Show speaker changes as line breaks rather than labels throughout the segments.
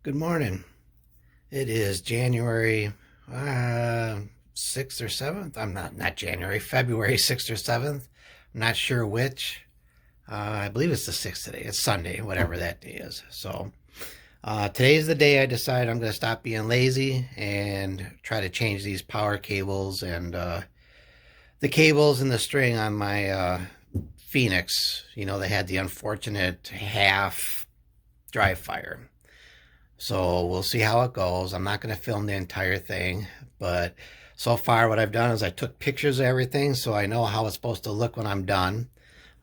Good morning. It is January 6th or 7th. I'm not January, February 6th or 7th. I'm not sure which. I believe it's the 6th today. It's Sunday, whatever that day is. So today's the day I decided I'm going to stop being lazy and try to change these power cables and the cables and the string on my Phoenix. You know, they had the unfortunate half dry fire. So we'll see how it goes. I'm not going to film the entire thing, but so far what I've done is I took pictures of everything so I know how it's supposed to look when I'm done.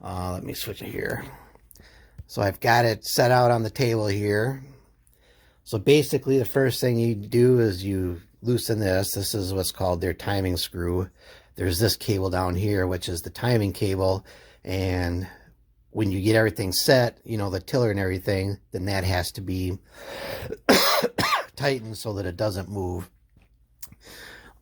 Let me switch it here. So I've got it set out on the table here. So basically the first thing you do is you loosen this. This is what's called their timing screw. There's this cable down here, which is the timing cable, and when you get everything set, you know, the tiller and everything, then that has to be tightened so that it doesn't move.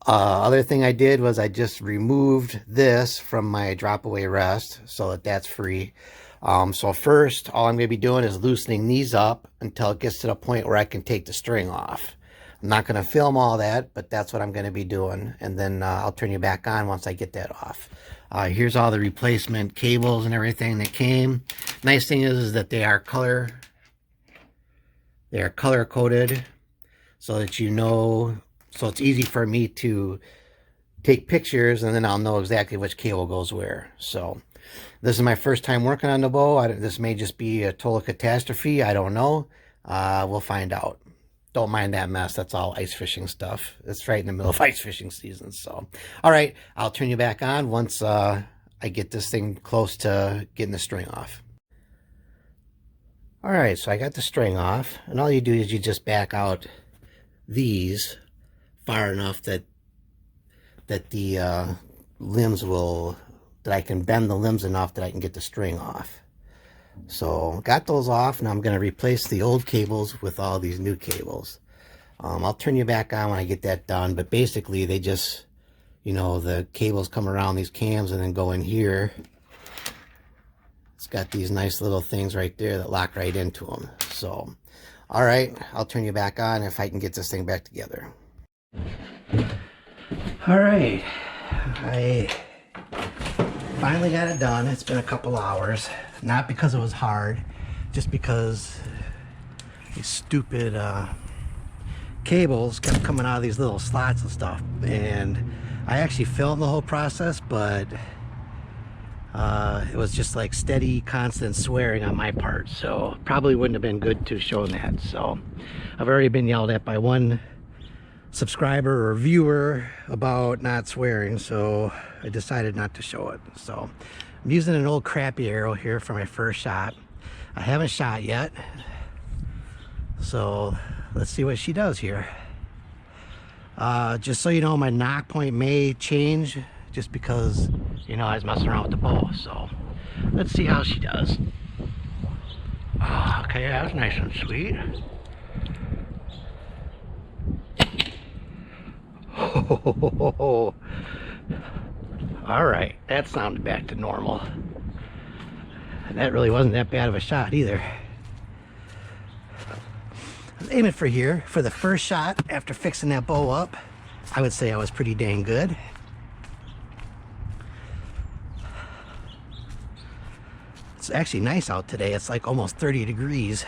Other thing I did was I just removed this from my drop away rest so that that's free. So first, all I'm going to be doing is loosening these up until it gets to the point where I can take the string off. I'm not going to film all that, but that's what I'm going to be doing. And then I'll turn you back on once I get that off. Here's all the replacement cables and everything that came. Nice thing is that they are color coded so that you know, so it's easy for me to take pictures and then I'll know exactly which cable goes where. So this is my first time working on the bow. This may just be a total catastrophe. I don't know. We'll find out. Don't mind that mess. That's all ice fishing stuff. It's right in the middle of ice fishing season. So, all right, I'll turn you back on once I get this thing close to getting the string off. All right, so I got the string off, and all you do is you just back out these far enough that the limbs will, that I can bend the limbs enough that I can get the string off. So got those off. Now I'm going to replace the old cables with all these new cables. I'll turn you back on when I get that done, but basically they just, you know, the cables come around these cams and then go in here. It's got these nice little things right there that lock right into them. So, all right, I'll turn you back on if I can get this thing back together. All right, I finally got it done. It's been a couple hours. Not because it was hard, just because these stupid cables kept coming out of these little slots and stuff. And I actually filmed the whole process, but it was just like steady, constant swearing on my part. So probably wouldn't have been good to show that. So I've already been yelled at by one subscriber or viewer about not swearing, so I decided not to show it. So I'm using an old crappy arrow here for my first shot. I haven't shot yet, so let's see what she does here. Just so you know, my knock point may change just because, you know, I was messing around with the bow. So let's see how she does. Okay, that's nice and sweet. All right, that sounded back to normal. And that really wasn't that bad of a shot either. I was aiming for here for the first shot after fixing that bow up. I would say I was pretty dang good. It's actually nice out today. It's like almost 30 degrees.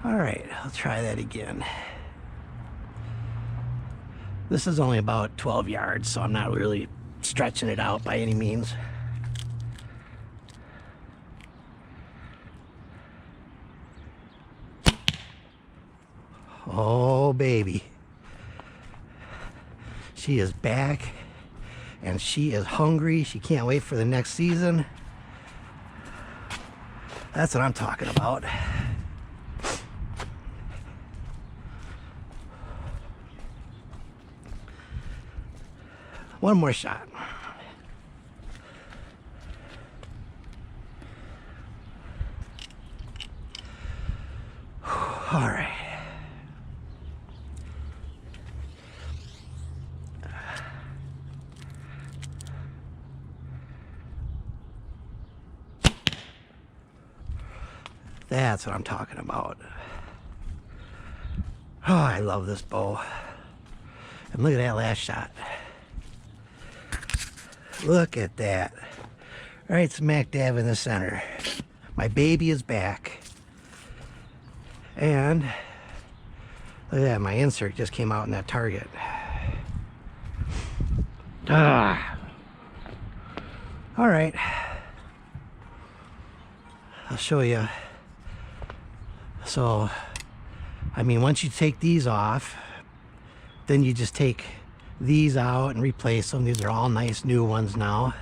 All right, I'll try that again. This is only about 12 yards, so I'm not really stretching it out by any means. Oh, baby. She is back, and she is hungry. She can't wait for the next season. That's what I'm talking about. One more shot. All right. That's what I'm talking about. Oh, I love this bow. And look at that last shot. Look at that. Right smack dab in the center. My baby is back. And look at that, my insert just came out in that target. Ah. All right. I'll show you. So, I mean, once you take these off, then you just take these out and replace them. These are all nice new ones now.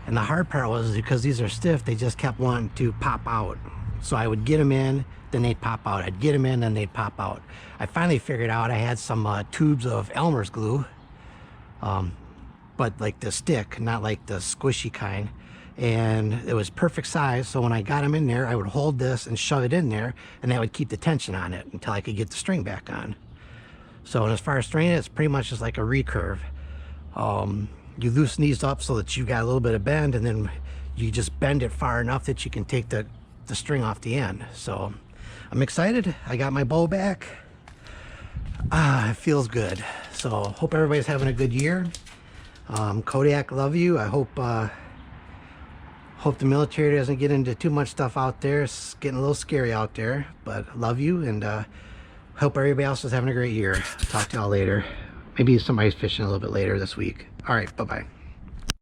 And the hard part was because these are stiff, they just kept wanting to pop out. So I would get them in, then they'd pop out. I'd get them in, then they'd pop out. I finally figured out I had some tubes of Elmer's glue, but like the stick, not like the squishy kind. And it was perfect size, so when I got them in there, I would hold this and shove it in there, and that would keep the tension on it until I could get the string back on. So as far as stringing it, it's pretty much just like a recurve. You loosen these up so that you got a little bit of bend, and then you just bend it far enough that you can take the string off the end. So I'm excited. I got my bow back. It feels good. So hope everybody's having a good year. Kodak, love you. I hope the military doesn't get into too much stuff out there. It's getting a little scary out there, but love you, and hope everybody else is having a great year. Talk to y'all later. Maybe somebody's fishing a little bit later this week. All right, bye-bye.